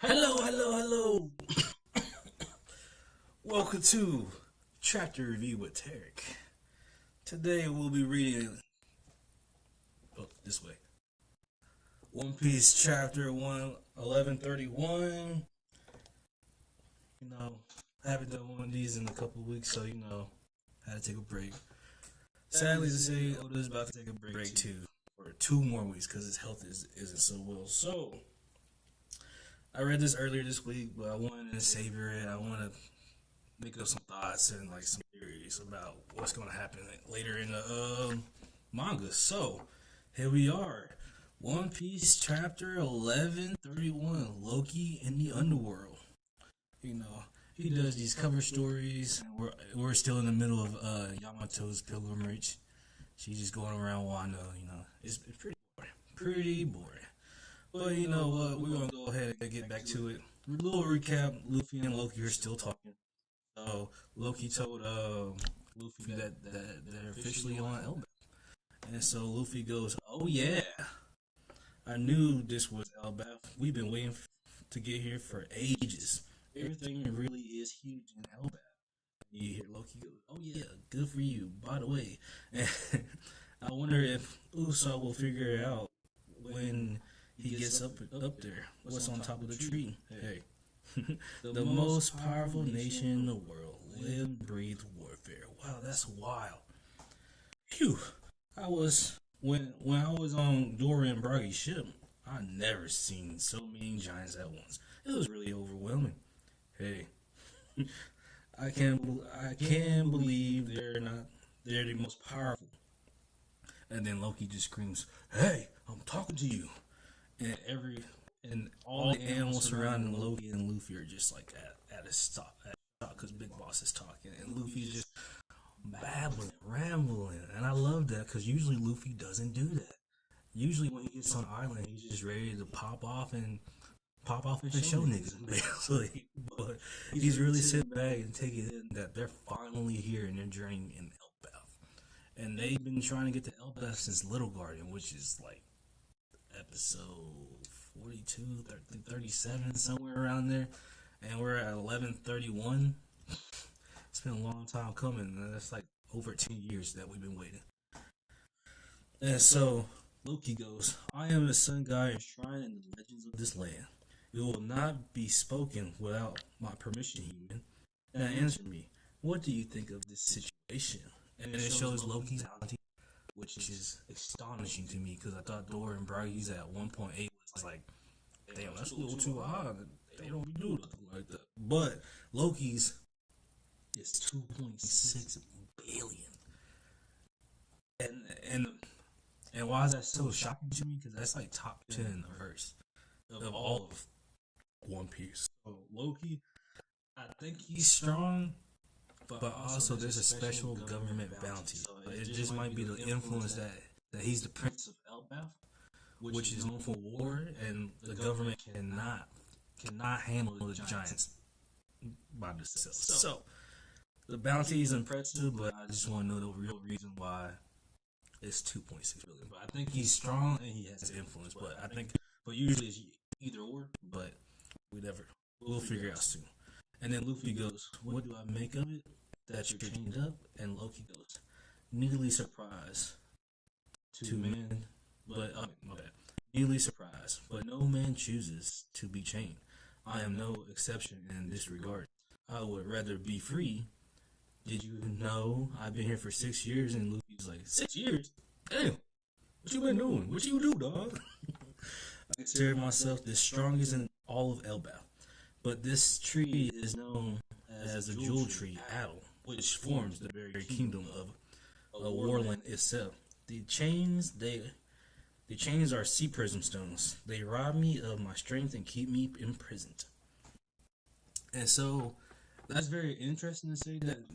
Hello. Welcome to Chapter Review with Tarek. Today we'll be reading this way. One Piece Chapter 1131. I haven't done one of these in a couple of weeks, so I had to take a break. Sadly to say, Oda's about to take a break too, for 2 more weeks because his health isn't so well. So I read this earlier this week, but I wanted to savor it. I want to make up some thoughts and some theories about what's going to happen later in the manga. So here we are, One Piece Chapter 1131, Loki in the Underworld. He does these cover stories. We're still in the middle of Yamato's pilgrimage. She's just going around Wano. It's pretty boring. But you know what? We're gonna go ahead and get back to it. A little recap: Luffy and Loki are still talking. So Loki told Luffy that they're officially on Elbaf, and so Luffy goes, "Oh yeah, I knew this was Elbaf. We've been waiting to get here for ages. Everything really is huge in Elbaf." You hear Loki go, "Oh yeah, good for you. By the way," I wonder if Usopp will figure it out when he gets up there. What's on top of the tree? Hey, the most powerful nation in the world. Live and breathe warfare. Wow, that's wild. Phew. When I was on Dora Bragi's ship, I never seen so many giants at once. It was really overwhelming. Hey, I can't believe they're the most powerful. And then Loki just screams, "Hey, I'm talking to you." And all the animals surrounding Loki and Luffy are just like at a stop because Big Boss is talking and Luffy's just babbling, rambling, and I love that because usually Luffy doesn't do that. Usually when he gets on island, he's just ready to pop off and show niggas basically. But he's really sitting back and taking it in that they're finally here and they're journeying in Elbaf, and they've been trying to get to Elbaf since Little Garden, which is like episode 42, 37, somewhere around there, and we're at 1131. It's been a long time coming, and that's like over 10 years that we've been waiting. And so Loki goes, "I am the sun god enshrined in the legends of this land. It will not be spoken without my permission, human." And answer me, what do you think of this situation? And it shows Loki's bounty, which is astonishing to me because I thought Dora and Bragi's at 1.8 was like, damn, that's a little too high. They don't do nothing like that. But Loki's is 2.6 billion. And why is that so shocking to me? Because that's like top 10 verse of all of One Piece. So Loki, I think he's strong. But also, there's a special government bounty. So it just might be the influence that he's the Prince of Elbaf, which is known for war, and the government cannot handle the giants by themselves. So the bounty is impressive, but I just want to know the real reason why it's 2.6 billion. But I think he's strong and he has influence. But usually it's either or. But we'll figure it out soon. And then Luffy goes, "What do I make of it? That you're chained up?" And Loki goes, "Nearly surprised to men, but my bad. Nearly surprised, but no man chooses to be chained. I am no exception in this regard. I would rather be free. Did you know I've been here for 6 years?" And Luffy's like, 6 years? Damn, what you been doing? What you do, dog? "I consider myself the strongest in all of Elbaf. But this tree is known as the Jewel Tree, Adel, which forms the very kingdom of Warland itself. The chains are sea prism stones. They rob me of my strength and keep me imprisoned." And so that's very interesting to say that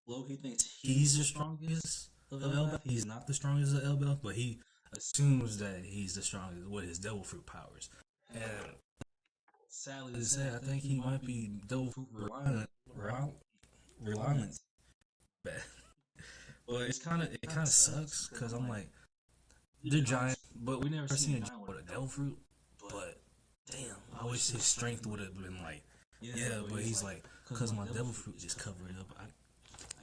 Loki thinks he's the strongest of Elbaf. He's not the strongest of Elbaf, but he assumes that he's the strongest with his devil fruit powers. And sadly to say, I think he might be devil fruit reliant. But it kind of sucks because I'm like, they're giant, but we never seen a giant with a devil fruit. But damn, I wish his strength would have been like, yeah, but he's like, cause my devil fruit just covered up.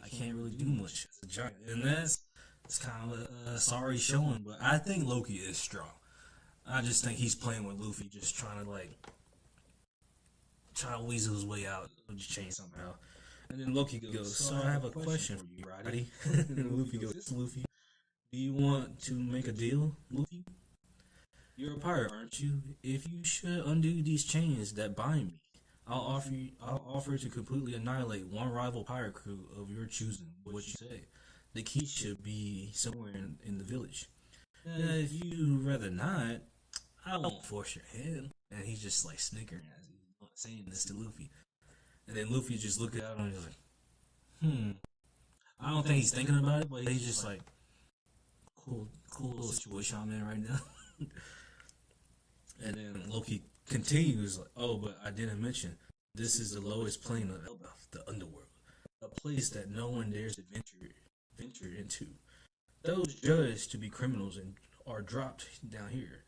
I can't really do much as a giant, and it's kind of a sorry showing. But I think Loki is strong. I just think he's playing with Luffy, just trying to try to weasel his way out of the chain somehow. And then Loki goes, "So I have a question for you, Roddy." And Luffy goes, "Yes, Luffy. Do you want to make a deal, Luffy? You're a pirate, aren't you? If you should undo these chains that bind me, I'll offer to completely annihilate one rival pirate crew of your choosing. What you say? The key should be somewhere in the village. If you rather not, I won't force your hand." And he's just like snickering as he's saying this to Luffy. And then Luffy just look at him and he's like, I don't think he's thinking about it, but he's just like, cool little situation I'm in right now. And then Loki continues, like, oh, but I didn't mention, this is the lowest plane of Elbaf, the underworld, a place that no one dares to venture into. Those judged to be criminals and are dropped down here.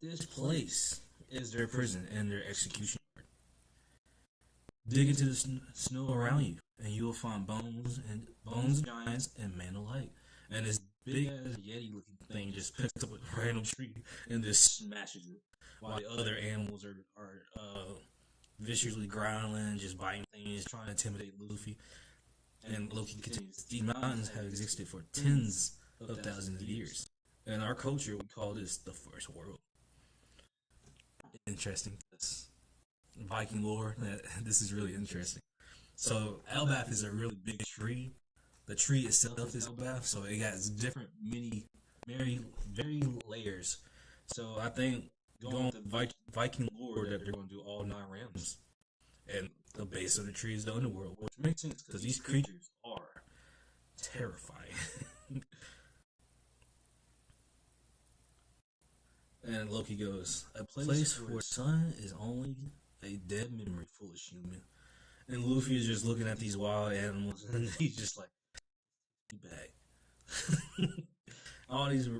This place is their prison and their execution. Dig into the snow around you, and you will find bones of giants and man alike. And this big ass yeti-looking thing just picks up a random tree and just smashes it, while the other animals are viciously growling, just biting things, trying to intimidate Luffy. And Loki continues, these mountains have existed for tens of thousands of years. In our culture, we call this the first world. Interesting. Viking lore. This is really interesting. So Elbaf is a really big tree. The tree itself is Elbaf, so it has different very layers. So I think going with the Viking lore that they're going to do all 9 realms, and the base of the tree is the underworld, which makes sense because these creatures are terrifying. And Loki goes, a place where sun is only a dead memory, foolish human. And Luffy is just looking at these wild animals, and he's just like, back. all these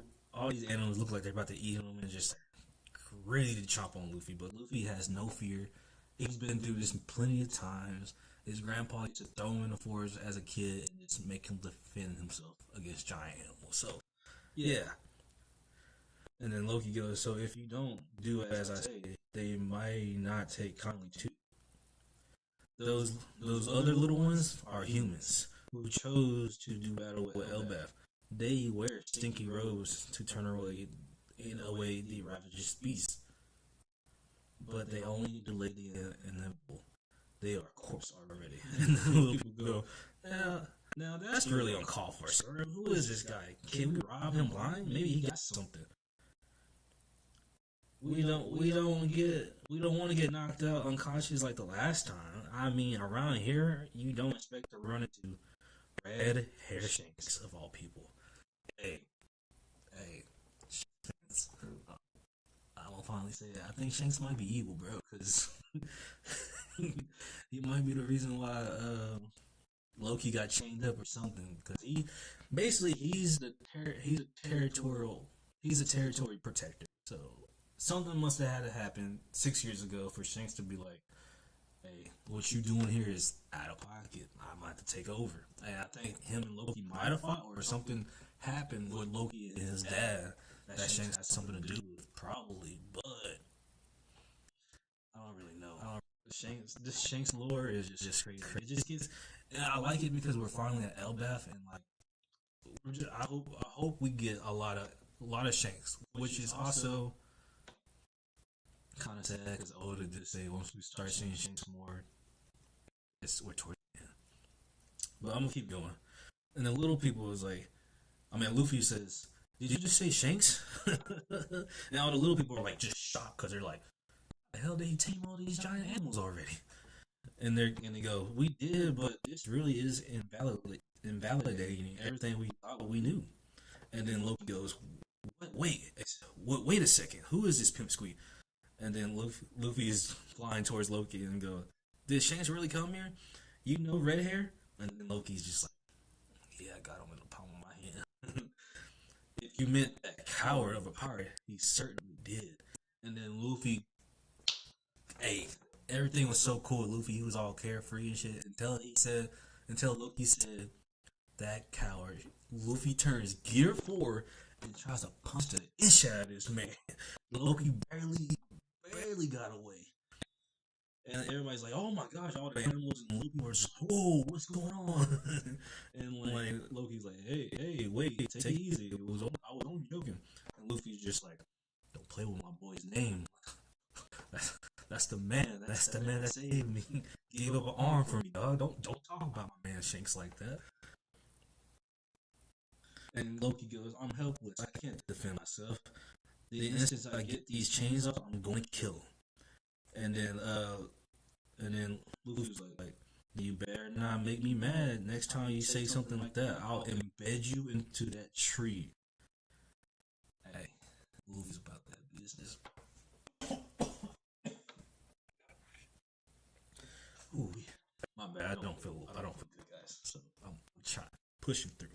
animals look like they're about to eat him, and just ready to chomp on Luffy. But Luffy has no fear. He's been through this plenty of times. His grandpa used to throw him in the forest as a kid and just make him defend himself against giant animals. So, yeah. And then Loki goes, so if you don't do as I say, they might not take kindly to. Those other little ones are humans who chose to do battle with Elbaf. They wear stinky robes to turn away the ravagous beasts. But they only delay the inevitable. They are corpse already. And then people go, now that's really uncalled for, sir. Who is this guy? Can we rob him blind? Maybe he got something. We don't want to get knocked out unconscious like the last time. I mean, around here, you don't expect to run into red hair Shanks of all people. Hey, I'm gonna finally say it. I think Shanks might be evil, bro, because he might be the reason why Loki got chained up or something. Because he's a territory protector. So something must have had to happen 6 years ago for Shanks to be like, hey, what you doing here is out of pocket. I might have to take over. And I think him and Loki might have fought, or something happened with Loki and his dad that Shanks has something to do with, probably. But I don't really know. This Shanks lore is just crazy. It just gets, and I like it because we're finally at Elbaf, and like, I hope we get a lot of Shanks, which is also kind of sad because older to say once we start seeing Shanks more, we're towards the end. But I'm gonna keep going. And the little people is like, Luffy says, "Did you just say Shanks?" And all the little people are like just shocked because they're like, "The hell did he tame all these giant animals already?" And they go, "We did, but this really is invalidating everything we thought we knew." And then Loki goes, wait a second, who is this Pimp Squeak?" And then Luffy is flying towards Loki and go, "Did Shanks really come here? You know red hair?" And then Loki's just like, "Yeah, I got him in the palm of my hand." If you meant that coward of a pirate, he certainly did. And then Luffy Hey, everything was so cool. Luffy, he was all carefree and shit until Loki said that coward. Luffy turns gear 4 and tries to punch the ish out of this man. Loki barely got away. And everybody's like, "Oh my gosh!" All the animals and Loki were just like, "Whoa, what's going on?" And like Loki's like, "Hey, wait, take it easy. I was only joking." And Luffy's just like, "Don't play with my boy's name. That's, that's the man. That's the man that saved me. Gave up an arm for me, dog. Don't talk about my man Shanks like that." And Loki goes, "I'm helpless. I can't defend myself. The instant I get these chains off, I'm going to kill him." And then Luffy's like, "You better not make me mad. Next time you say something like that, I'll embed you into that tree." Hey, Luffy's about that business. Ooh, my bad. I don't feel good, guys. So I'm trying pushing through.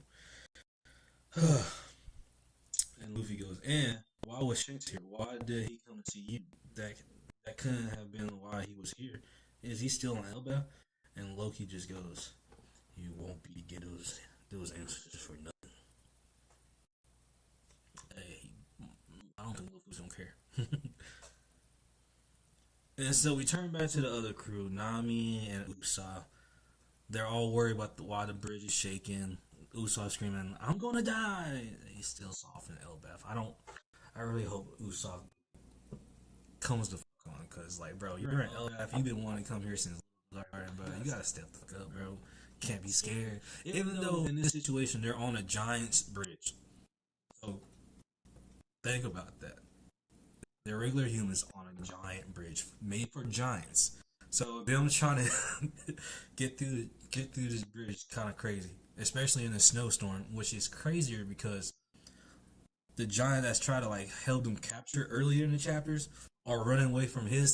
And Luffy goes, "And why was Shanks here? Why did he come to see you? That that couldn't have been why he was here. Is he still on Elbaf?" And Loki just goes, "You won't be get those answers for nothing." Hey, I don't think Luffy's gonna care. And so we turn back to the other crew, Nami and Usopp. They're all worried about why the bridge is shaking. Usopp screaming, "I'm gonna die!" He's still soft in Elbaf. I really hope Usopp comes the fuck on, cause like, bro, you're in Elbaf. You've been wanting to come here since, bro. You gotta step the fuck up, bro. Can't be scared. Even though in this situation they're on a giant's bridge. So think about that. They're regular humans on a giant bridge made for giants. So them trying to get through this bridge kind of crazy, especially in a snowstorm, which is crazier because the giant that's trying to like help them capture earlier in the chapters are running away from his